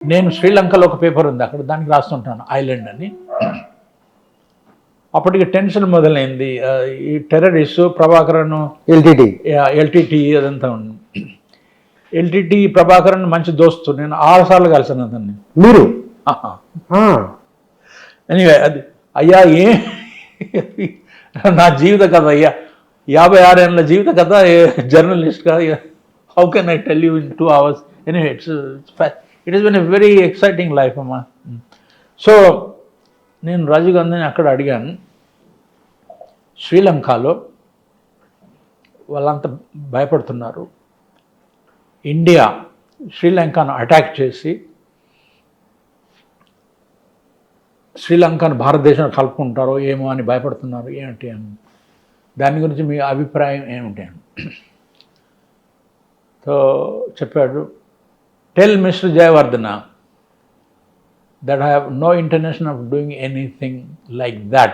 నేను శ్రీలంకలో ఒక పేపర్ ఉంది, అక్కడ దానికి రాస్తుంటాను ఐలాండ్ అని. అప్పటికి టెన్షన్ మొదలైంది. ఈ టెర్రరిస్టు ప్రభాకరన్ ఎల్టీటీ అదంతా ఉంది. ఎల్టీటీ ప్రభాకరన్ మంచి దోస్తు, నేను 6 సార్లు కలిసాను అతన్ని. మీరు ఎనీవే అది అయ్యా నా జీవిత కథ అయ్యా, 56 ఏళ్ళ జీవిత కథ జర్నలిస్ట్గా. How can I tell you in 2 hours? Anyway it is been a very exciting life అమ్మా. సో నేను రాజీవ్ గాంధీని అక్కడ అడిగాను, శ్రీలంకలో వాళ్ళంతా భయపడుతున్నారు, ఇండియా శ్రీలంకను అటాక్ చేసి శ్రీలంకను భారతదేశంలో కలుపుకుంటారో ఏమో అని భయపడుతున్నారు, ఏమిటి అని, దాని గురించి మీ అభిప్రాయం ఏమిటి అని. సో చెప్పాడు, tell mister Jayavardhana that I have no intention of doing anything like that.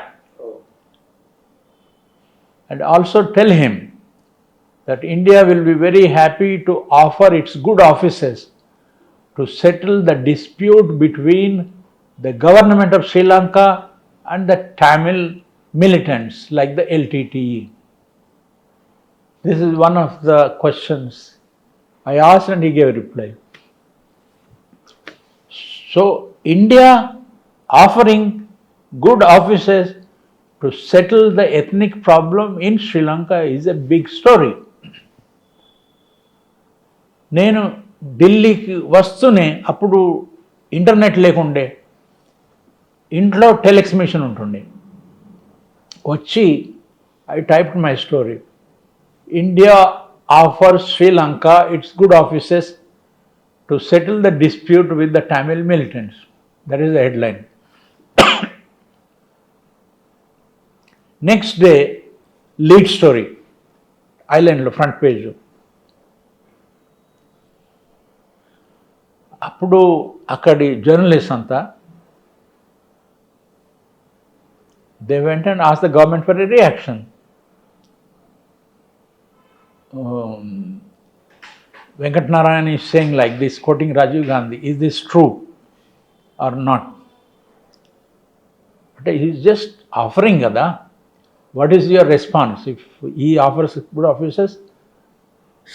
And also tell him that India will be very happy to offer its good offices to settle the dispute between the government of Sri Lanka and the Tamil militants like the LTTE. This is one of the questions I asked and he gave a reply. So India offering good offices to settle the ethnic problem in Sri Lanka is a big story. నేను ఢిల్లీకి వస్తూనే అప్పుడు internet లేకుండే, ఇంట్లో telex machine ఉంటుండే, వచ్చి I typed my story, India offers Sri Lanka it's good offices to settle the dispute with the Tamil militants. That is the headline. Next day, lead story, Island front page. అప్పుడు అక్కడి journalist అంతా they went and asked the government for a reaction. Venkat Narayan is saying like this, quoting Rajiv Gandhi, is this true or not? But he is just offering kada. What is your response if he offers good offices?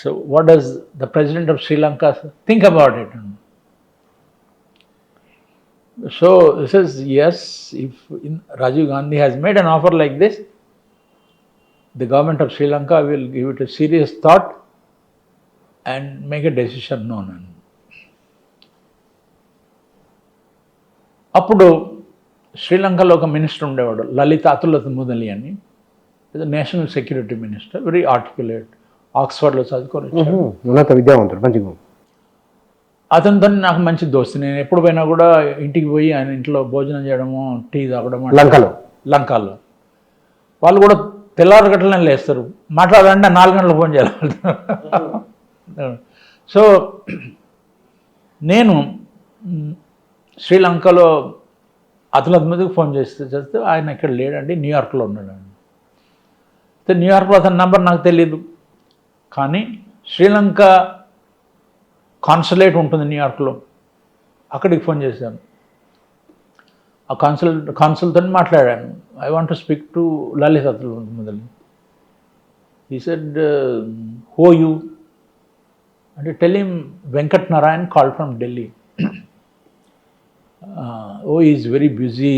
So what does the president of Sri Lanka think about it? So he says, yes, if Rajiv Gandhi has made an offer like this, the government of Sri Lanka will give it a serious thought and make a decision known. అప్పుడు శ్రీలంకలో ఒక minister ఉండేవాడు, లలిత అతులమురళి అని, national security minister, very articulate, ఆక్స్ఫర్డ్లో చదువుకొని ఉన్నత విద్యావంతుడు, మంచిగా. అతనితో నాకు మంచి దోస్తు. నేను ఎప్పుడు పోయినా కూడా ఇంటికి పోయి ఆయన ఇంట్లో భోజనం చేయడము, టీ తాగడము. లంకాలో వాళ్ళు కూడా తెల్లారగట్లనే లేస్తారు, మాట్లాడాలంటే 4 గంటలకు ఫోన్ చేయాలి. సో నేను శ్రీలంకలో అతులమురళికి ఫోన్ చేస్తే ఆయన ఇక్కడ లేడండి, న్యూయార్క్లో ఉన్నాడండి. అయితే న్యూయార్క్లో అతని నంబర్ నాకు తెలియదు, కానీ శ్రీలంక కాన్సులేట్ ఉంటుంది న్యూయార్క్లో, అక్కడికి ఫోన్ చేశాను. ఆ కాన్సుల్తో మాట్లాడాను, I want to speak to Lalith Athulathmudali. He said, who you అంటే, tell him Venkat Narayan called from Delhi. Oh, he is very busy,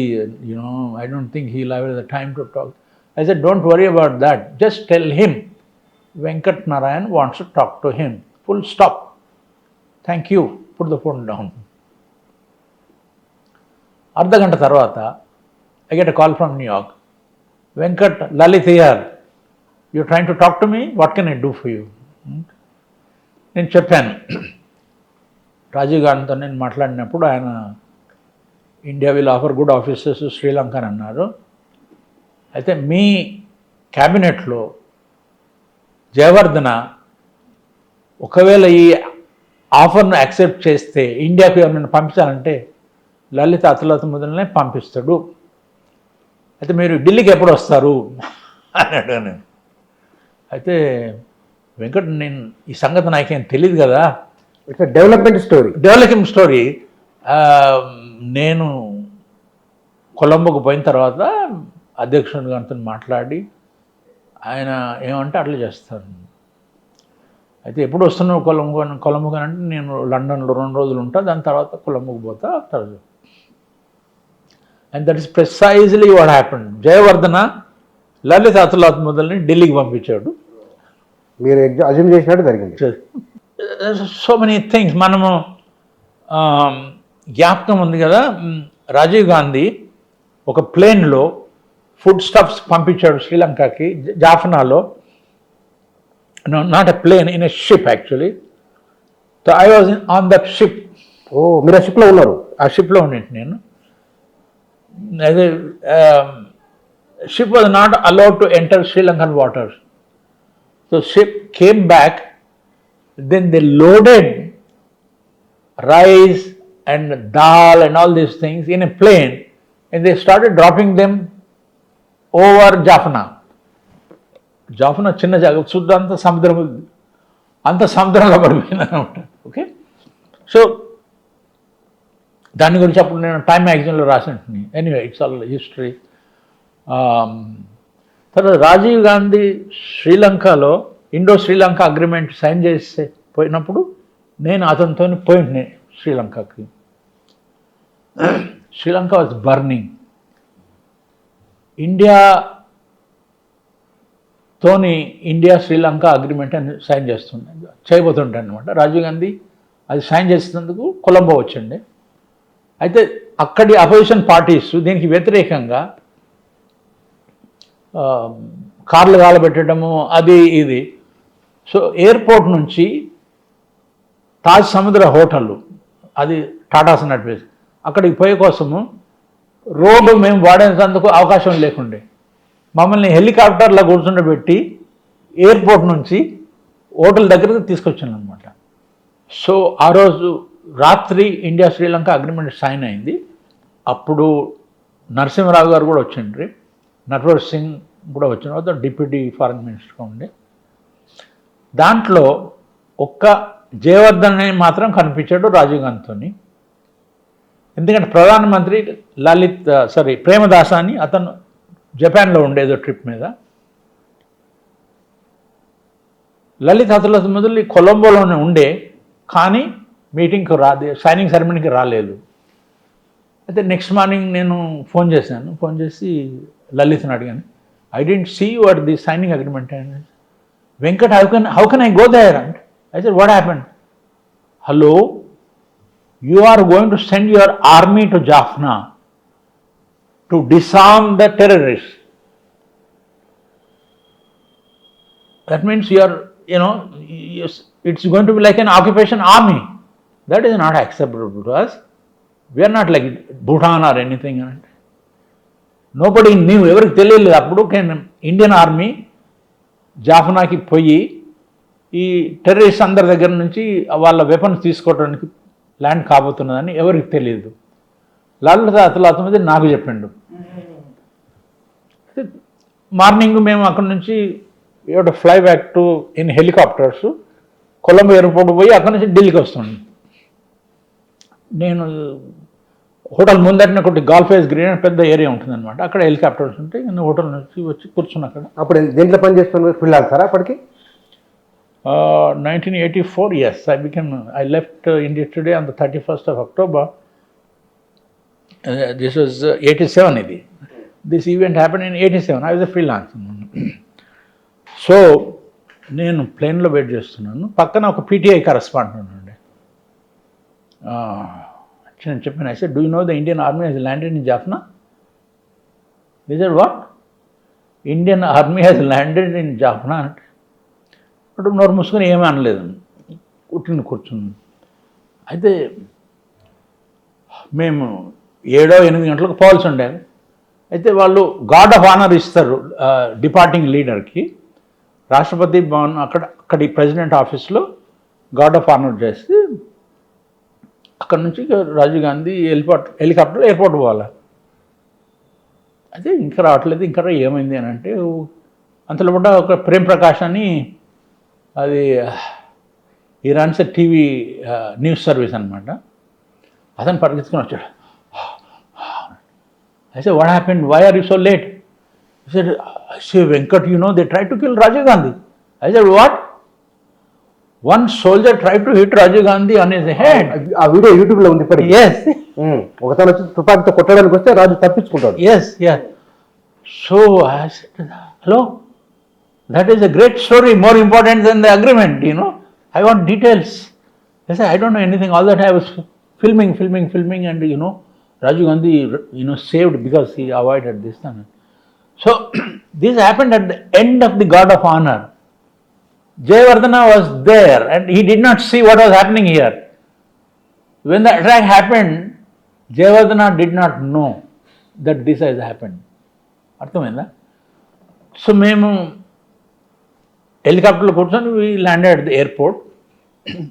you know, I don't think he'll have the time to talk. I said, don't worry about that, just tell him Venkat Narayan wants to talk to him, full stop. Thank you, put the phone down. అర్ధ గంట తర్వాత I get a call from New York. Venkat, Lalit here, you're trying to talk to me, what can I do for you? నేను చెప్పాను, రాజీవ్ గాంధీతో నేను మాట్లాడినప్పుడు ఆయన India will offer good offices Sri Lanka అని అన్నారు. అయితే మీ క్యాబినెట్లో జయవర్ధన ఒకవేళ ఈ ఆఫర్ను యాక్సెప్ట్ చేస్తే ఇండియాకు ఎవరిని పంపించాలంటే లలిత అతులమురళినే పంపిస్తాడు. అయితే మీరు ఢిల్లీకి ఎప్పుడు వస్తారు అని అడిగాను. అయితే వెంకట్, నేను ఈ సంగతి నాకేం తెలియదు కదా, ఇట్స్ డెవలప్మెంట్ స్టోరీ నేను కొలంబోకు పోయిన తర్వాత అధ్యక్షుడి గారితో మాట్లాడి ఆయన ఏమంటే అట్లా చేస్తాను. అయితే ఎప్పుడు వస్తున్నావు కొలంబోకు అంటే నేను లండన్లో 2 రోజులు ఉంటా, దాని తర్వాత కొలంబోకు పోతా తర్వాత. And that is precisely what happened. Jayewardene Lalith అతులాత్మదుల్ని ఢిల్లీకి పంపించాడు. మీరు అజ్యూమ్ చేసినట్టు జరిగింది. సో మెనీ థింగ్స్ మనము జ్ఞాపకం ఉంది కదా, రాజీవ్ గాంధీ ఒక ప్లేన్లో ఫుడ్ స్టఫ్స్ పంపించాడు శ్రీలంకకి, జాఫనాలో. Not a plane, in a ship actually. So I was on that ship. Oh, మీరు ఆ షిప్లో ఉన్నారు? ఆ షిప్లో ఉండేది నేను. అయితే ship was not allowed to enter Sri Lankan waters. So ship came back, then they loaded rice and dal and all these things in a plane, and they started dropping them over Jaffna. Jaffna చిన్న జాగా, శుద్ధ అంత సముద్రంలో పడిపోయింది అనమాట. Okay, so దాని గురించి అప్పుడు నేను టైమ్ మ్యాగజైన్లో రాసినట్టు. Anyway, it's all history. తర్వాత రాజీవ్ గాంధీ శ్రీలంకలో ఇండో శ్రీలంక అగ్రిమెంట్ సైన్ చేసి పోయినప్పుడు నేను అతనితో పోయింది శ్రీలంకకి. Sri Lanka was burning. India Sri Lanka agreement అని సైన్ చేయబోతుండే అనమాట. రాజీవ్ గాంధీ అది సైన్ చేసినందుకు కొలంబో వచ్చిండే. అయితే అక్కడి అపోజిషన్ పార్టీస్ దీనికి వ్యతిరేకంగా కార్లు కాలబెట్టడము అది ఇది. సో ఎయిర్పోర్ట్ నుంచి తాజ్ సముద్ర హోటల్, అది టాటాస్ నడిపేసి, అక్కడికి పోయే కోసము రోడ్డు మేము వాడేందుకు అవకాశం లేకుండే. మమ్మల్ని హెలికాప్టర్లో కూర్చుండబెట్టి ఎయిర్పోర్ట్ నుంచి హోటల్ దగ్గరకు తీసుకొచ్చాను అనమాట. సో ఆ రోజు రాత్రి ఇండియా శ్రీలంక అగ్రిమెంట్ సైన్ అయింది. అప్పుడు నరసింహరావు గారు కూడా వచ్చిండ్రి, నట్వర్ సింగ్ కూడా వచ్చిన, డిప్యూటీ ఫారెన్ మినిస్టర్గా ఉండే. దాంట్లో ఒక్క జయవర్ధన్ మాత్రం కనిపించాడు రాజీవ్ గాంధీతో. ఎందుకంటే ప్రధానమంత్రి ప్రేమదాస అని అతను జపాన్లో ఉండేదో ట్రిప్ మీద. లలిత్ అతులాత్మదుల్లి కొలంబోలోనే ఉండే, కానీ మీటింగ్కి సైనింగ్ సెరమనీకి రాలేదు. అయితే నెక్స్ట్ మార్నింగ్ నేను ఫోన్ చేసి లలిత్ని అడిగాను, I didn't see you at the signing agreement. Venkat, how can I go there? And I said, what happened? Hello, you are going to send your army to Jaffna to disarm the terrorists. That means it's going to be like an occupation army. That is not acceptable to us. We are not like Bhutan or anything. Nobody knew, ఎవరికి తెలియలేదు అప్పుడు Indian army జాఫనాకి పోయి ఈ terrorist అందరి దగ్గర నుంచి వాళ్ళ weapons తీసుకోవడానికి ల్యాండ్ కాబోతున్నదని ఎవరికి తెలియదు. లలిత్ అతులాత్మదుల్లి నాకు చెప్పిండు. మార్నింగ్ మేము అక్కడ నుంచి fly back to in helicopters Colombo airport పోయి అక్కడ నుంచి ఢిల్లీకి వస్తున్నాను. నేను హోటల్ ముందటిన ఒకటి గాల్ఫేజ్ గ్రీన్ పెద్ద ఏరియా ఉంటుంది అనమాట, అక్కడ హెలికాప్టర్స్ ఉంటాయి. నేను హోటల్ నుంచి వచ్చి కూర్చున్నా అక్కడ. అప్పుడు దేంట్లో పని చేస్తున్నారు ఫ్రీలాన్సరా అప్పటికి? 1984, yes, I left India today on the 31st of October. This was 87 ఇది. This event happened in 87. I was a freelancer. So నేను ప్లేన్లో వెయిట్ చేస్తున్నాను, పక్కన ఒక పీటీఐ కరెస్పాండెంట్ ఉండే. నేను చెప్పాను, I said, do you know the Indian army has landed in Jaffna? They said, what? Indian army has landed in Jaffna. అప్పుడు నోరు మూసుకొని ఏమీ అనలేదు, కూర్చుని. అయితే మేము 7-8 గంటలకు పోవాల్సి ఉండేది. అయితే వాళ్ళు గార్డ్ ఆఫ్ ఆనర్ ఇస్తారు డిపార్టింగ్ లీడర్కి. రాష్ట్రపతి భవన్ అక్కడి ప్రెసిడెంట్ ఆఫీస్లో గార్డ్ ఆఫ్ ఆనర్ చేసి అక్కడ నుంచి రాజీవ్ గాంధీ హెలికాప్టర్ ఎయిర్పోర్ట్ పోవాలి. అయితే ఇంకా రావట్లేదు, ఇంకా ఏమైంది అని అంటే అంతలో కూడా ఒక ప్రేమ్ ప్రకాష్ అని, అది ఈ రన్స్ టీవీ న్యూస్ సర్వీస్ అనమాట. అతను పరిగెత్తుకుని వచ్చాడు. I said, what happened? Why are you so late? He said, I say, Venkat, you know, they tried to kill Rajiv Gandhi. I said, what? One soldier tried to hit Rajiv Gandhi on his head. ఆ video YouTube లో ఉంది ఇప్పటికి. Yes, ఒకతను వచ్చి తుపాకీతో కొట్టడానికి వస్తే రాజు తప్పించుకుంటాడు. yes, yeah. So I said, hello? That is a great story, more important than the agreement, you know. I want details. I said, I don't know anything. All that I was filming, and, you know, Rajiv Gandhi, you know, saved because he avoided this thing. So, this happened at the end of the Guard of Honor. Jayawardena was there and he did not see what was happening here. When the attack happened, Jayawardena did not know that this has happened. అర్థమైందా? So మేము హెలికాప్టర్లో కూర్చొని we landed at the airport.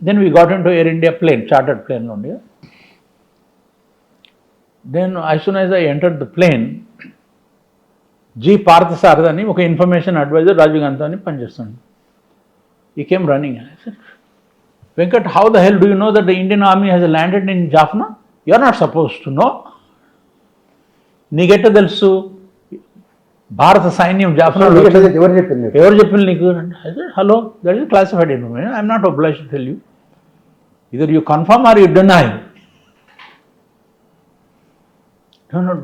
Then we got into Air India plane, chartered plane నుండి. Then as soon as I entered the plane, G. Parthasarathi అని ఒక information advisor Rajiv గాంధీతో అని పనిచేస్తాడు. He came running. I said, Venkat, how the hell do you know that the Indian army has landed in Jaffna? You are not supposed to know. నీకెట్ట తెలుసు భారత సైన్యం జాఫ్నా ఎవరు చెప్పింది? ఎవరు చెప్పింది నీకు? Hello, that is classified information. I'm not obliged to tell you. Either you confirm or you deny.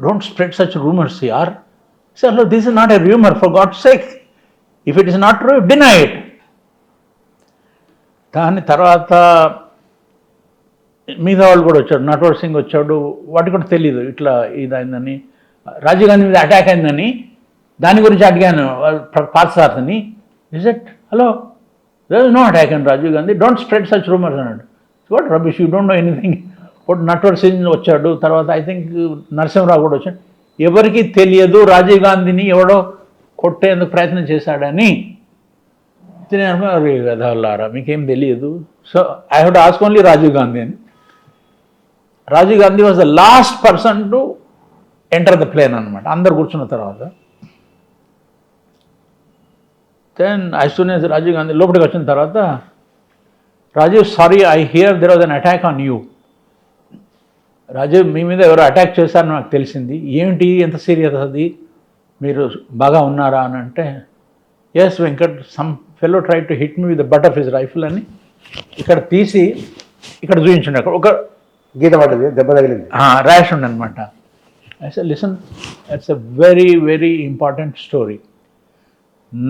Don't spread such rumors, yaar. Say, hello, this is not a rumor, for God's sake. If it is not true, deny it. దాని తర్వాత మిగతా వాళ్ళు కూడా వచ్చాడు, నట్వర్ సింగ్ వచ్చాడు. వాటి కూడా తెలీదు ఇట్లా ఇదైందని, రాజీవ్ గాంధీ మీద అటాక్ అయిందని. దాని గురించి అడిగాను పార్థసారథిని. Is it hello, there is no attack and Rajiv Gandhi, don't spread such rumours అన్నాడు. What rubbish, you don't know anything. ఒకటి నట్వర్ సింగ్ వచ్చాడు, తర్వాత ఐ థింక్ నరసింహరావు కూడా వచ్చాడు. ఎవరికి తెలియదు రాజీవ్ గాంధీని ఎవడో కొట్టేందుకు ప్రయత్నం చేశాడని. వెదవల్లారా, మీకేం తెలియదు. So I have to ask only Rajiv Gandhi అని. Rajiv Gandhi was the last person to enter the plane అనమాట, అందరు కూర్చున్న తర్వాత. Then as soon as Rajiv Gandhi లోపలికి వచ్చిన తర్వాత, Rajiv, sorry, I hear there was an attack on you. Rajiv, మీ మీద ఎవరో అటాక్ చేశారని నాకు తెలిసింది. ఏమిటి, ఎంత సీరియస్ అది, మీరు బాగా ఉన్నారా అని అంటే, yes Venkat, some fellow try to hit me with the butt of his rifle అని ఇక్కడ తీసి ఇక్కడ చూపించండి. అక్కడ ఒక గీత పడ్డది, దెబ్బ తగిలింది, ర్యాష్ ఉండి అనమాట. I said, listen, it's a very very important story.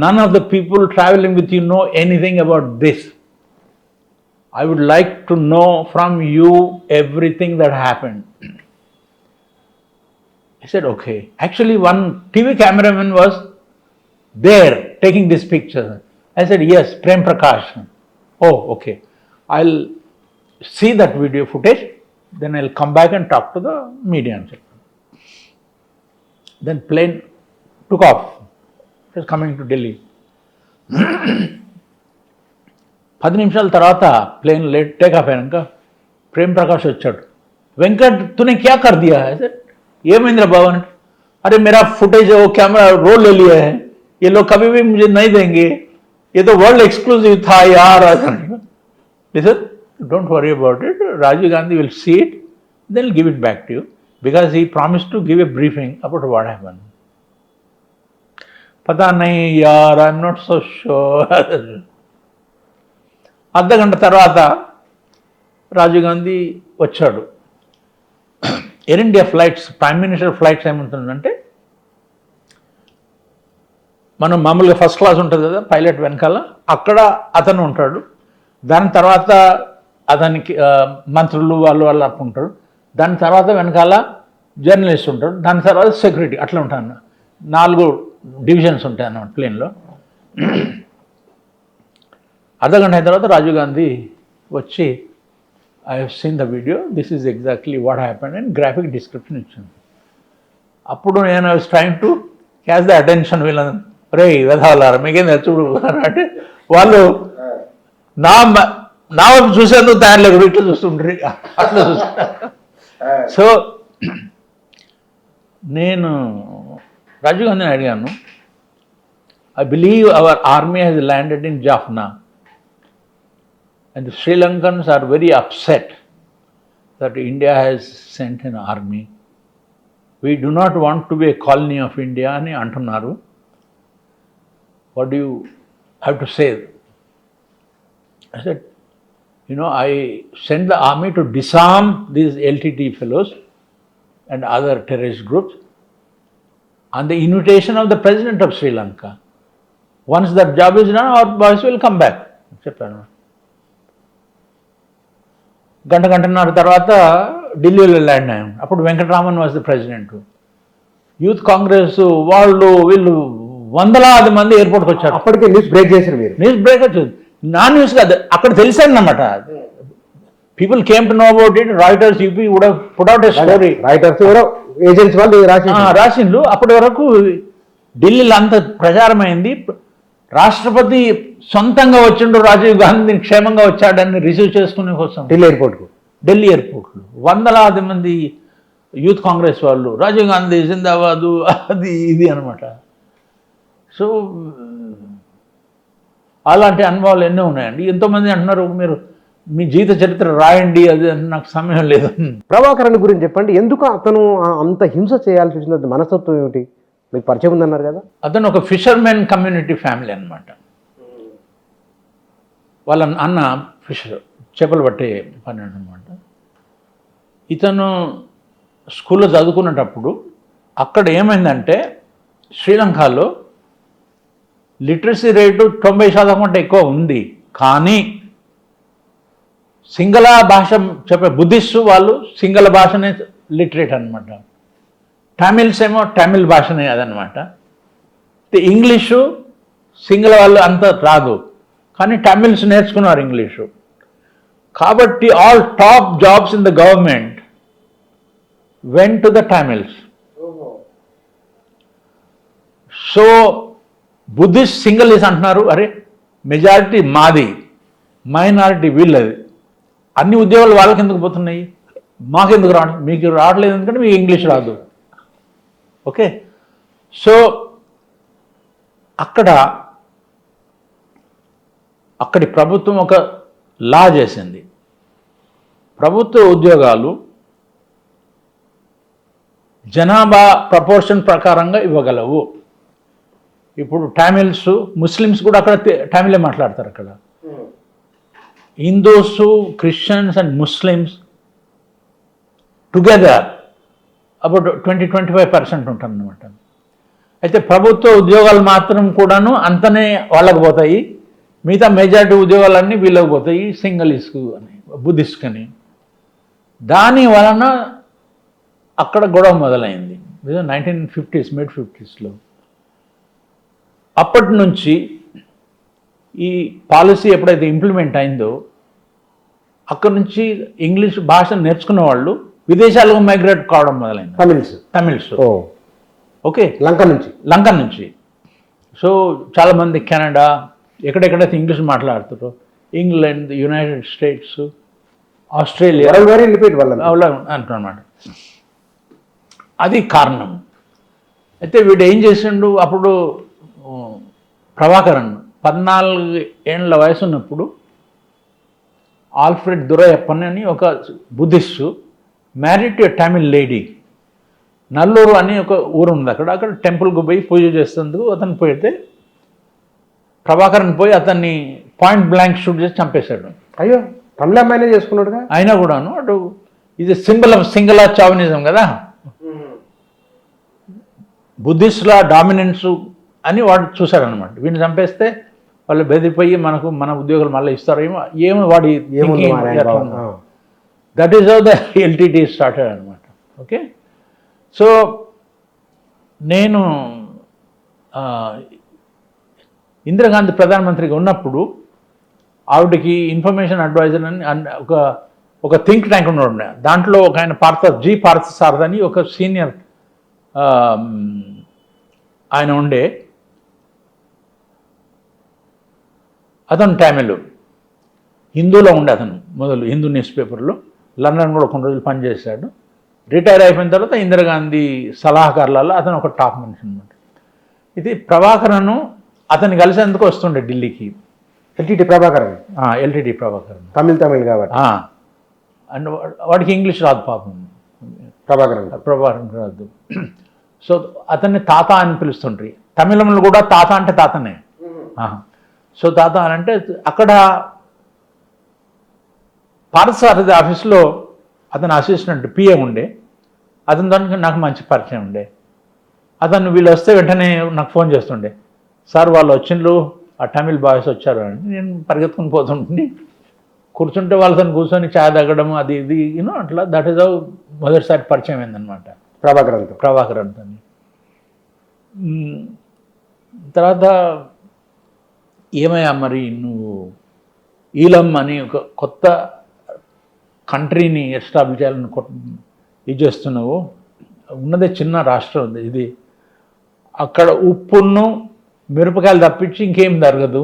None of the people traveling with you know anything about this. I would like to know from you everything that happened. I said, okay. Actually, one TV cameraman was there taking this picture. I said, yes, Prem Prakash. Oh, okay. I'll see that video footage, then I'll come back and talk to the media. Then plane took off. It was coming to Delhi. 10 నిమిషాల తర్వాత plane late take off అయినాక ప్రేమ్ ప్రకాష్ వచ్చాడు. వెంకట్, తూనే క్యా కర్ దియా high? Sir, ఏమైందిరా బాబు అంటే, అరే मेरा फुटेज वो कैमरा रोल ले लिया है, ये लोग कभी भी मुझे नहीं देंगे, ये तो वर्ल्ड एक्सक्लूसिव था यार. Listen, don't worry about it. Rajiv Gandhi will see it, then he'll give it back to you, because he promised to give a briefing about what happened. పతా నహీ యార్, ఐఎమ్ నాట్ సో షూర్. అర్ధగంట తర్వాత రాజీవ్ గాంధీ వచ్చాడు. Air India flights, prime minister flights ఏముంటుందంటే, మనం మామూలుగా first class ఉంటుంది కదా, pilot వెనకాల, అక్కడ అతను ఉంటాడు. దాని తర్వాత అతనికి మంత్రులు వాళ్ళు అప్పుడు ఉంటారు. దాని తర్వాత వెనకాల జర్నలిస్ట్ ఉంటాడు. దాని తర్వాత సెక్యూరిటీ, అట్లా ఉంటాను. 4 డివిజన్స్ ఉంటాయి అన్నమాట ప్లేన్లో. అర్ధగంట అయిన తర్వాత రాజీవ్ గాంధీ వచ్చి, I have seen the video, this is exactly what happened and graphic description ఇచ్చింది. అప్పుడు నేను I was trying to catch the attention వీళ్ళని. రే వెదవాలారా, మీకేం చూడు అంటే, వాళ్ళు నా చూసేందుకు తయారు లేదు, ఇట్లా చూస్తుంటారు, అట్లా చూస్తుంటారు. సో నేను రాజీవ్ గాంధీని అడిగాను, I believe hour army has landed in Jaffna and the Sri Lankans are very upset that India has sent an army. We do not want to be a colony of India అని అంటున్నారు. What do you have to say? I said, I sent the army to disarm these LTT fellows and other terrorist groups on the invitation of the President of Sri Lanka. Once that job is done, our boys will come back. చెప్పాను. గంటన్నర తర్వాత ఢిల్లీలో land అయ్యాం. అప్పుడు Venkataraman was the president. Youth Congress వీళ్ళు వందలాది మంది ఎయిర్పోర్ట్కి వచ్చారు. అప్పటికే న్యూస్ బ్రేక్ చేశారు మీరు. న్యూస్ బ్రేక్ వచ్చింది, నా న్యూస్ కాదు, అక్కడ తెలిసానమాట. People came to know about it. Reuters UP would have put out a story. Reuters ఎవరో ఏజెన్సీ వాళ్ళు రాసిండ్రు. అప్పటి వరకు ఢిల్లీలో అంత ప్రచారమైంది. రాష్ట్రపతి సొంతంగా వచ్చిండు, రాజీవ్ గాంధీ క్షేమంగా వచ్చాడని రిసీవ్ చేసుకునే కోసం ఢిల్లీ ఎయిర్పోర్ట్లో వందలాది మంది యూత్ కాంగ్రెస్ వాళ్ళు, రాజీవ్ గాంధీ జిందాబాదు అది ఇది అనమాట. సో అలాంటి అనుభవాలు ఎన్నో ఉన్నాయండి. ఎంతోమంది అంటున్నారు మీరు మీ జీవిత చరిత్ర రాయండి, అది నాకు సమయం లేదు. ప్రభాకరన్ గురించి చెప్పండి. ఎందుకు అతను అంత హింస చేయాల్సి వచ్చింది? మనస్తత్వం ఏమిటి? మీకు పరిచయం ఉందన్నారు కదా. అతను ఒక ఫిషర్మెన్ కమ్యూనిటీ ఫ్యామిలీ అనమాట. వాళ్ళ అన్న ఫిషర్, చేపలు పట్టే పని అనమాట. ఇతను స్కూల్లో చదువుకునేటప్పుడు అక్కడ ఏమైందంటే శ్రీలంకలో లిటరసీ రేటు 90% కంటే ఎక్కువ ఉంది. కానీ సింగళ భాష చెప్పే బుద్ధిస్టు వాళ్ళు సింగళ భాషనే లిటరేట్ అనమాట. తమిళ్స్ ఏమో తమిళ్ భాషనే అదనమాట. ఇంగ్లీషు సింగళ వాళ్ళు అంత రాదు, కానీ తమిళ్స్ నేర్చుకున్నారు ఇంగ్లీషు. కాబట్టి all top jobs in the government went to the Tamils. So Buddhist Sinhalese అంటున్నారు, అరే మెజారిటీ మాది, మైనారిటీ వీళ్ళది, అన్ని ఉద్యోగాలు వాళ్ళకి ఎందుకు పోతున్నాయి, మాకెందుకు మీకు రావట్లేదు ఎందుకంటే మీకు ఇంగ్లీష్ రాదు. ఓకే, సో అక్కడి ప్రభుత్వం ఒక లా చేసింది. ప్రభుత్వ ఉద్యోగాలు జనాభా ప్రపోర్షన్ ప్రకారంగా ఇవ్వగలవు. ఇప్పుడు తమిళ్స్, ముస్లిమ్స్ కూడా అక్కడ తమిళే మాట్లాడతారు. అక్కడ Hindus, Christians and Muslims together about 20-25% ఉంటుందన్నమాట. అయితే ప్రభుత్వ ఉద్యోగాలు మాత్రం కూడాను అంతనే వాళ్ళకు పోతాయి, మిగతా మెజారిటీ ఉద్యోగాలన్నీ వీళ్ళకి పోతాయి, సింగలీస్కు అని బుద్ధిస్ట్కి అని. దాని వలన అక్కడ గొడవ మొదలైంది 1950s, mid-50s. అప్పటి నుంచి ఈ పాలసీ ఎప్పుడైతే ఇంప్లిమెంట్ అయిందో అక్కడి నుంచి ఇంగ్లీష్ భాష నేర్చుకున్న వాళ్ళు విదేశాలకు మైగ్రేట్ కావడం మొదలైంది. తమిళ్స్ ఓకే, లంక నుంచి. సో చాలామంది కెనడా, ఎక్కడెక్కడైతే ఇంగ్లీష్ మాట్లాడుతారో, ఇంగ్లాండ్, యునైటెడ్ స్టేట్స్, ఆస్ట్రేలియా అంటున్నమాట. అది కారణం. అయితే వీడు ఏం చేసిండు, అప్పుడు ప్రభాకరన్ 14 ఏళ్ళ వయసు ఉన్నప్పుడు ఆల్ఫ్రెడ్ దురయప్పన్ అని ఒక Buddhist married to Tamil lady. Nallur అని ఒక ఊరు ఉంది అక్కడ టెంపుల్కి పోయి పూజ చేసేందుకు అతను పోయితే ప్రభాకరన్ పోయి అతన్ని పాయింట్ బ్లాంక్ షూట్ చేసి చంపేశాడు. అయ్యో, తమిళ అమ్మాయినే చేసుకున్నాడుగా. అయినా కూడాను అటు ఇది సింబల్ ఆఫ్ సింగళ చావనిజం కదా, బుద్ధిస్టుల డామినెన్స్ అని వాడు చూశాడనమాట. వీడిని చంపేస్తే వాళ్ళు బెదిరిపోయి మన ఉద్యోగాలు మళ్ళీ ఇస్తారేమో, ఏమో వాడి that is how the LTT started అనమాట. ఓకే, సో నేను ఇందిరాగాంధీ ప్రధానమంత్రిగా ఉన్నప్పుడు ఆవిడకి ఇన్ఫర్మేషన్ అడ్వైజర్ అని ఒక థింక్ ట్యాంక్ ఉన్నాడు. దాంట్లో ఒక ఆయన పార్థసారథి అని ఒక సీనియర్ ఆయన ఉండే. అతను తమిళ్, హిందూలో ఉండే. అతను మొదలు హిందూ న్యూస్ పేపర్లో లండన్ కూడా కొన్ని రోజులు పనిచేశాడు. రిటైర్ అయిపోయిన తర్వాత ఇందిరాగాంధీ సలహాదారులలో అతను ఒక టాప్ మనిషి అనమాట. ఇది ప్రభాకరన్ అతన్ని కలిసేందుకు వస్తుండే ఢిల్లీకి. ఎల్టీటీ ప్రభాకరన్ తమిళ్ కాబట్టి అండ్ వాడికి ఇంగ్లీష్ రాదు పాపం, ప్రభాకరన్ రాదు. సో అతన్ని తాత అని పిలుస్తుండ్రి. తమిళంలో కూడా తాత అంటే తాతనే. సో తాత అని అంటే అక్కడ పార్థసారథి ఆఫీస్లో అతను అసిస్టెంట్ పిఏ ఉండే. అతని దానికి నాకు మంచి పరిచయం ఉండే. అతను వీళ్ళు వస్తే వెంటనే నాకు ఫోన్ చేస్తుండే, సార్ వాళ్ళు వచ్చిండ్రు, ఆ తమిళ్ బాయ్స్ వచ్చారు అని. నేను పరిగెత్తుకుని పోతుంటే కూర్చుంటే వాళ్ళతో కూర్చొని ఛాయ్ తాగడం అది ఇది యూనో అట్లా. దట్ ఈస్ హౌ మొదటిసారి పరిచయం అయిందనమాట ప్రభాకరన్తో. తర్వాత ఏమయ్యా మరి నువ్వు ఈలం అని ఒక కొత్త కంట్రీని ఎస్టాబ్లిష్ చేయాలని ఇది చేస్తున్నావు, ఉన్నదే చిన్న రాష్ట్రం ఇది, అక్కడ ఉప్పును మిరపకాయలు తప్పించి ఇంకేం జరగదు,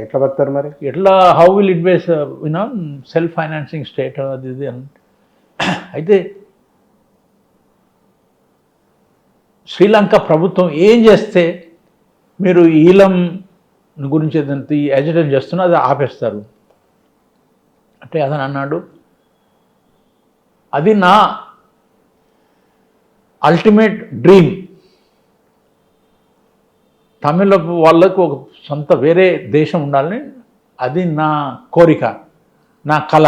ఎట్లా బతారు మరి, ఎట్లా how will it base you know self financing state అది ఇది అని. అయితే శ్రీలంక ప్రభుత్వం ఏం చేస్తే మీరు ఈలం గురించి ఏదంతా యాజిటేట్ చేస్తున్నా అది ఆపేస్తారు అంటే అతను అన్నాడు, అది నా అల్టిమేట్ డ్రీమ్, తమిళ వాళ్ళకు ఒక సొంత వేరే దేశం ఉండాలని అది నా కోరిక, నా కళ.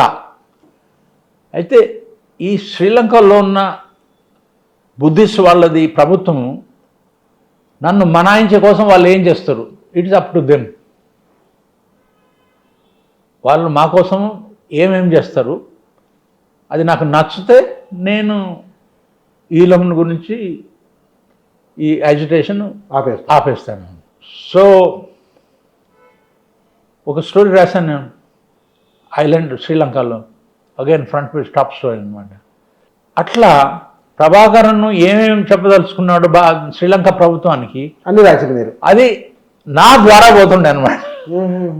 అయితే ఈ శ్రీలంకలో ఉన్న బుద్ధిస్ట్ వాళ్ళది ప్రభుత్వం నన్ను మనాయించే కోసం వాళ్ళు ఏం చేస్తారు, ఇట్స్ అప్ టు దెమ్. వాళ్ళు మా కోసం ఏమేం చేస్తారు, అది నాకు నచ్చితే నేను ఈలం గురించి ఈ యాజిటేషన్ ఆపేస్తాను. సో ఒక స్టోరీ రాశాను ఐలాండ్ శ్రీలంకలో, again front page top story అనమాట. అట్లా ప్రభాకరన్ను ఏమేమి చెప్పదలుచుకున్నాడు శ్రీలంక ప్రభుత్వానికి అన్ని రాసింది మీరు, అది నా ద్వారా పోతుండే అనమాట.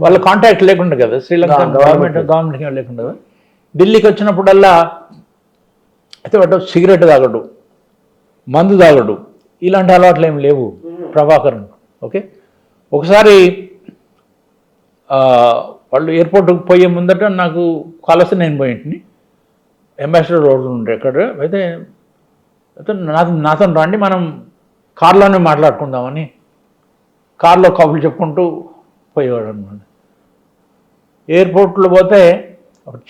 వాళ్ళ కాంటాక్ట్ లేకుండా కదా, శ్రీలంక గవర్నమెంట్ లేకుండా. ఢిల్లీకి వచ్చినప్పుడల్లా అయితే వాడు సిగరెట్ తాగడు, మందు తాగడు, ఇలాంటి అలవాట్లు ఏమి లేవు ప్రభాకరన్. ఓకే, ఒకసారి వాళ్ళు ఎయిర్పోర్ట్కి పోయే ముందట నాకు కలిసి నేను పోయింటిని, అంబాసిడర్ రోడ్ ఉండే అక్కడ. అయితే నాతో రండి మనం కార్లోనే మాట్లాడుకుందామని కార్లో కబుర్లు చెప్పుకుంటూ పోయేవాడు అనమాట. ఎయిర్పోర్ట్లో పోతే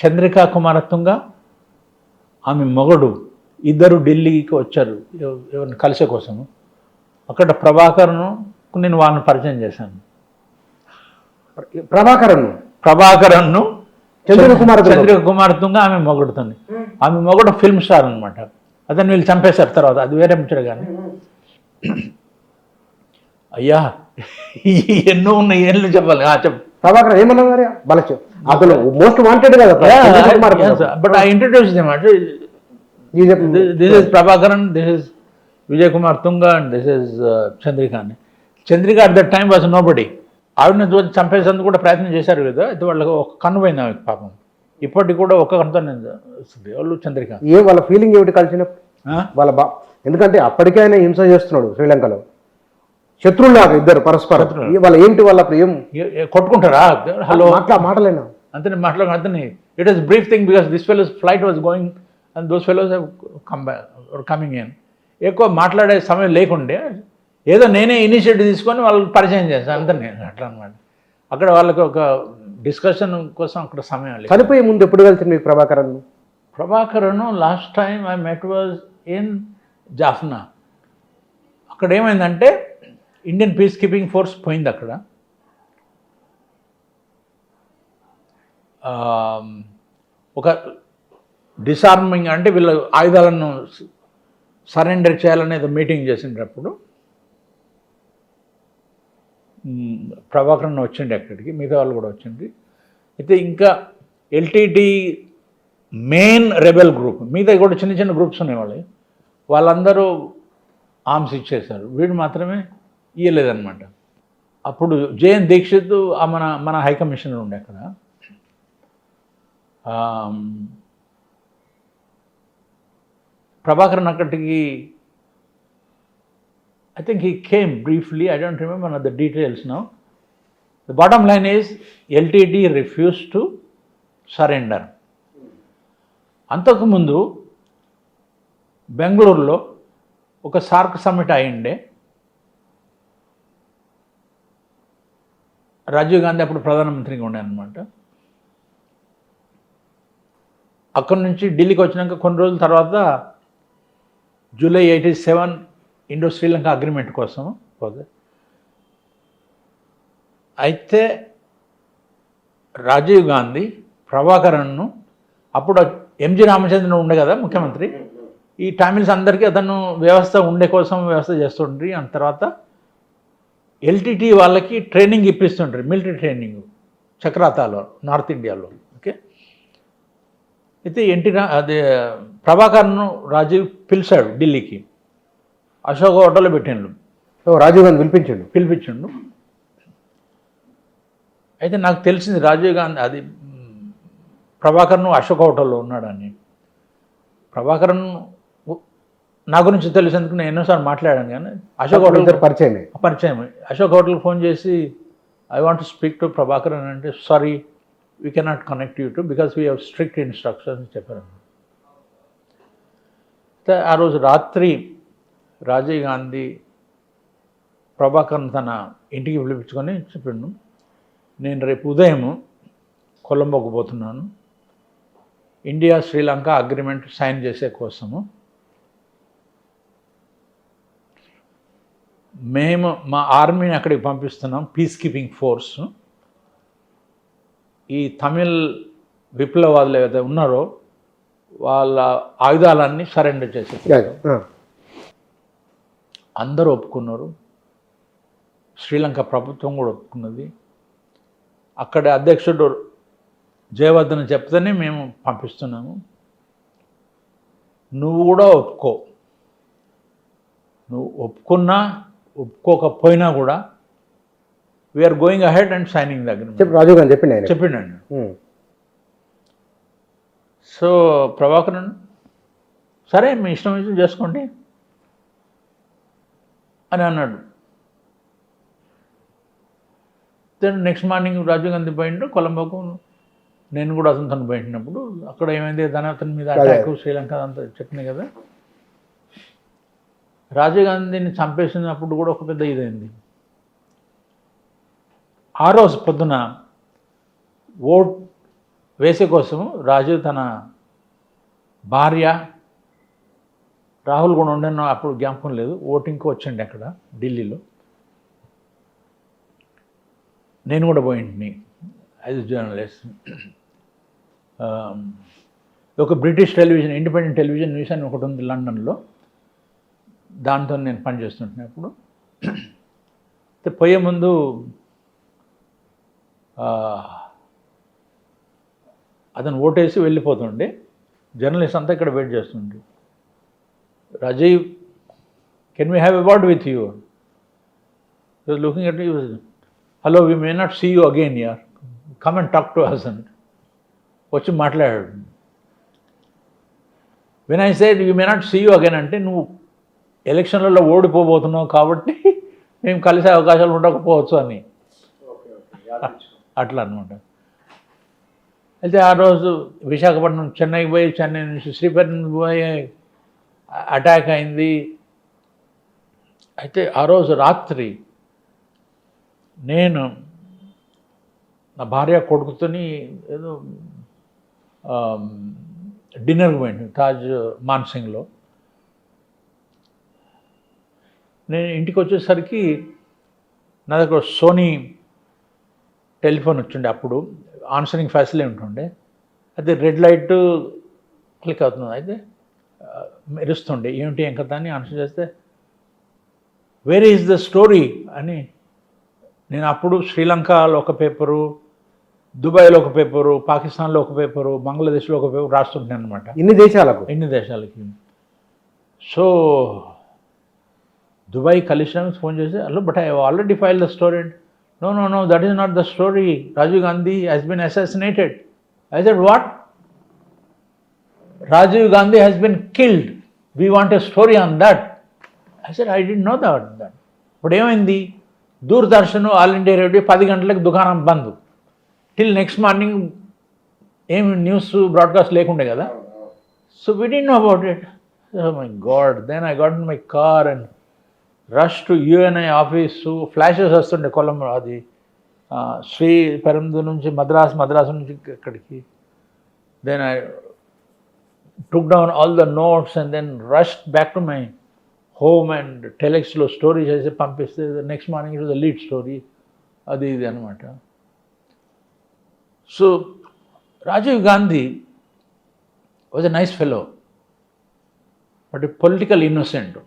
చంద్రికా కుమారత్తుంగ ఆమె మొగడు ఇద్దరు ఢిల్లీకి వచ్చారు ఎవరిని కలిసే కోసము. అక్కడ ప్రభాకరను నేను వాళ్ళని పరిచయం చేశాను. ప్రభాకరన్ను చంద్రిక కుమారత్తుంగ ఆమె మొగడుతుంది. ఆమె మొగడు ఫిల్మ్ స్టార్ అనమాట. అతను వీళ్ళు చంపేశారు తర్వాత, అది వేరే ముచ్చట. కానీ అయ్యా ఎన్నో ఉన్నాయి, ఏళ్ళు చెప్పాలి. చెప్పు ప్రభాకర్ ఏమన్నా మరి బలచు అతను మోస్ట్ వాంటెడ్ కదా. బట్ ఐ ఇంట్రడ్యూస్ దెమ్ అంటే this is Prabhakaran, this is Vijay Kumar తుంగ అండ్ దిస్ ఇస్ చంద్రిక అని. Chandrika at that time was nobody. ఆవిడని చంపేసేందుకు కూడా ప్రయత్నం చేశారు కదా. అయితే వాళ్ళకి ఒక కన్ను పోయింది ఆమెకి పాపం. ఇప్పటికి కూడా ఒక కన్నుతో వస్తుంది వాళ్ళు చంద్రిక. వాళ్ళ ఫీలింగ్ ఏమిటి కలిసినప్పుడు వాళ్ళ ఎందుకంటే అప్పటికే ఆయన హింస చేస్తున్నాడు శ్రీలంకలో, శత్రువులాగా ఇద్దరు పరస్పరం. వాళ్ళ ఏంటి వాళ్ళ ప్రియం కొట్టుకుంటారా? హలో మాటలేనా అంతే మాట్లాడుకుని. It is brief thing because this fellows flight was going and those fellows coming in. ఎక్కువ మాట్లాడే సమయం లేకుండే ఏదో నేనే ఇనిషియేటివ్ తీసుకొని వాళ్ళకి పరిచయం చేస్తాను అంతే. నేను అట్లా అనమాట. అక్కడ వాళ్ళకి ఒక డిస్కషన్ కోసం అక్కడ సమయం లేదు. చనిపోయే ముందు ఎప్పుడు కలిసి మీకు Prabhakaran last time I met was in Jaffna. అక్కడ ఏమైందంటే ఇండియన్ పీస్ కీపింగ్ ఫోర్స్ పోయింది అక్కడ. ఒక డిసార్మింగ్ అంటే వీళ్ళ ఆయుధాలను సరెండర్ చేయాలనేది మీటింగ్ చేసినప్పుడు ప్రభాకరన్ వచ్చిండి అక్కడికి, మిగతా వాళ్ళు కూడా వచ్చింది. అయితే ఇంకా ఎల్టీటీ మెయిన్ రెబెల్ గ్రూప్, మిగతా కూడా చిన్న చిన్న గ్రూప్స్ ఉన్నాయి, వాళ్ళందరూ ఆర్మ్స్ ఇచ్చేశారు, వీడు మాత్రమే ఇయ్యలేదన్నమాట. అప్పుడు జేఎన్ దీక్షిత్ మన హైకమిషనర్ ఉండే అక్కడ. ప్రభాకరన్ అక్కడికి I think he came briefly, I don't remember the details now. The bottom line is LTT refused to surrender. అంతకుముందు బెంగళూరులో ఒక సార్క్ సమ్మిట్ అయ్యిండే. రాజీవ్ గాంధీ అప్పుడు ప్రధానమంత్రిగా ఉండే అనమాట. అక్కడి నుంచి ఢిల్లీకి వచ్చినాక కొన్ని రోజుల తర్వాత జూలై 87 ఇండో శ్రీలంక అగ్రిమెంట్ కోసం పోతే, అయితే రాజీవ్ గాంధీ ప్రభాకరన్ను, అప్పుడు ఎంజి రామచంద్రన్ ఉండే కదా ముఖ్యమంత్రి, ఈ టామిల్స్ అందరికీ అతను వ్యవస్థ ఉండే కోసం వ్యవస్థ చేస్తుండ్రి. ఆ తర్వాత ఎల్టీటీ వాళ్ళకి ట్రైనింగ్ ఇప్పిస్తుండ్రి, మిలిటరీ ట్రైనింగ్ చక్రాతాలో, నార్త్ ఇండియాలో. ఓకే, అయితే అదే ప్రభాకర్ను రాజీవ్ పిలిచాడు ఢిల్లీకి, అశోక్ హోటల్లో పెట్టిండు. రాజీవ్ గాంధీ పిలిపించిండు. అయితే నాకు తెలిసింది రాజీవ్ గాంధీ అది ప్రభాకర్ను అశోక్ హోటల్లో ఉన్నాడని. ప్రభాకరన్ నా గురించి తెలిసేందుకు నేను ఎన్నోసార్లు మాట్లాడాను, కానీ అశోక్ హోటల్ పరిచయం. అశోక్ హోటల్కి ఫోన్ చేసి I want to speak to Prabhakaran అంటే, sorry we cannot connect you to because we have strict instructions చెప్పారు. ఆ రోజు రాత్రి రాజీవ్ గాంధీ ప్రభాకరన్ తన ఇంటికి పిలిపించుకొని చెప్పిండు, నేను రేపు ఉదయం కొలంబోకు పోతున్నాను, ఇండియా శ్రీలంక అగ్రిమెంట్ సైన్ చేసే కోసము. మేము మా ఆర్మీని అక్కడికి పంపిస్తున్నాం, పీస్ కీపింగ్ ఫోర్స్. ఈ తమిళ్ విప్లవాదులు ఏదైతే ఉన్నారో వాళ్ళ ఆయుధాలన్నీ సరెండర్ చేసేసారు. అందరూ ఒప్పుకున్నారు, శ్రీలంక ప్రభుత్వం కూడా ఒప్పుకున్నది. అక్కడ అధ్యక్షుడు జయవర్ధన్ చెప్తేనే మేము పంపిస్తున్నాము, నువ్వు కూడా ఒప్పుకో, నువ్వు ఒప్పుకున్నా ఒప్పుకోకపోయినా కూడా we're going ahead and signing దగ్గర రాజీవ్ గాంధీ చెప్పిండండి. సో ప్రభాకరన్ సరే మీ ఇష్టం చేసుకోండి అని అన్నాడు. నెక్స్ట్ మార్నింగ్ రాజీవ్ గాంధీ పోయిండు కొలంబోకు, నేను కూడా అతను పోయినప్పుడు అక్కడ ఏమైంది, అతని మీద అటాక్ శ్రీలంక అంతా చెప్పినాయి కదా. రాజీవ్ గాంధీని చంపేసినప్పుడు కూడా ఒక పెద్ద ఇదైంది. ఆ రోజు పొద్దున ఓట్ వేసే కోసం రాజీవ్ తన భార్య రాహుల్ కూడా ఉండేనో అప్పుడు జ్ఞాపకం లేదు, ఓటింగ్కి వచ్చండి అక్కడ ఢిల్లీలో. నేను కూడా పోయింటిని యాజ్ ఎ జర్నలిస్ట్. ఒక British television, independent television news అని ఒకటి ఉంది లండన్లో, దాంతో నేను పనిచేస్తుంటున్నాను. అప్పుడు పోయే ముందు అతను ఓటేసి వెళ్ళిపోతుండే, జర్నలిస్ట్ అంతా ఇక్కడ వెయిట్ చేస్తుండే. Rajiv, can we have a word with you? Looking at you, hello we may not see you again యార్, come and talk to us అని వచ్చి మాట్లాడాడు. When I said you may not see you again అంటే, నువ్వు ఎలక్షన్లలో ఓడిపోబోతున్నావు కాబట్టి మేము కలిసే అవకాశాలు ఉండకపోవచ్చు అని, అట్లా అనమాట. అయితే ఆ రోజు విశాఖపట్నం చెన్నైకి పోయి, చెన్నై నుంచి శ్రీపట్నం పోయి అటాక్ అయింది. అయితే ఆ రోజు రాత్రి నేను నా భార్య కొడుకుతోని ఏదో డిన్నర్కి పోయింది తాజ్ మాన్సింగ్లో. నేను ఇంటికి వచ్చేసరికి నా దగ్గర సోనీ టెలిఫోన్ వచ్చిండే, అప్పుడు ఆన్సరింగ్ ఫెసిలిటీ ఉంటుండే. అయితే రెడ్ లైట్ క్లిక్ అవుతుంది, అయితే మెరుస్తుండే, ఏమిటి ఏం కదా అని ఆన్సర్ చేస్తే వేర్ ఈజ్ ద స్టోరీ అని. నేను అప్పుడు శ్రీలంకలో ఒక పేపరు, దుబాయ్లో ఒక పేపరు, పాకిస్తాన్లో ఒక పేపరు, బంగ్లాదేశ్లో ఒక పేపరు రాస్తుంటాను అనమాట. ఇన్ని దేశాలకి. సో దుబాయ్ కలిసినాక ఫోన్ చేసి, hello but I already file the story. No, that is not the story. Rajiv Gandhi has been assassinated. I said, what? Rajiv Gandhi has been killed. We want a story on that. I said, I didn't know that. But ఏమైంది, Doordarshan, all India radio 10 గంటలకు దుకాణం బంద్, till next morning ఏం news broadcast లేకుండే కదా. So we didn't know about it. Oh my God. Then I got in my car and rushed to UNI office. So flashes వస్తుండే కొలంబో అది శ్రీ పెరంబదూర్ నుంచి మద్రాసు నుంచి ఇక్కడికి. Then I took down all the notes and then rushed back to my home and telexలో story చేసి పంపిస్తే next morning it was the lead story అది ఇది అనమాట. So Rajiv Gandhi was a nice fellow but political innocent.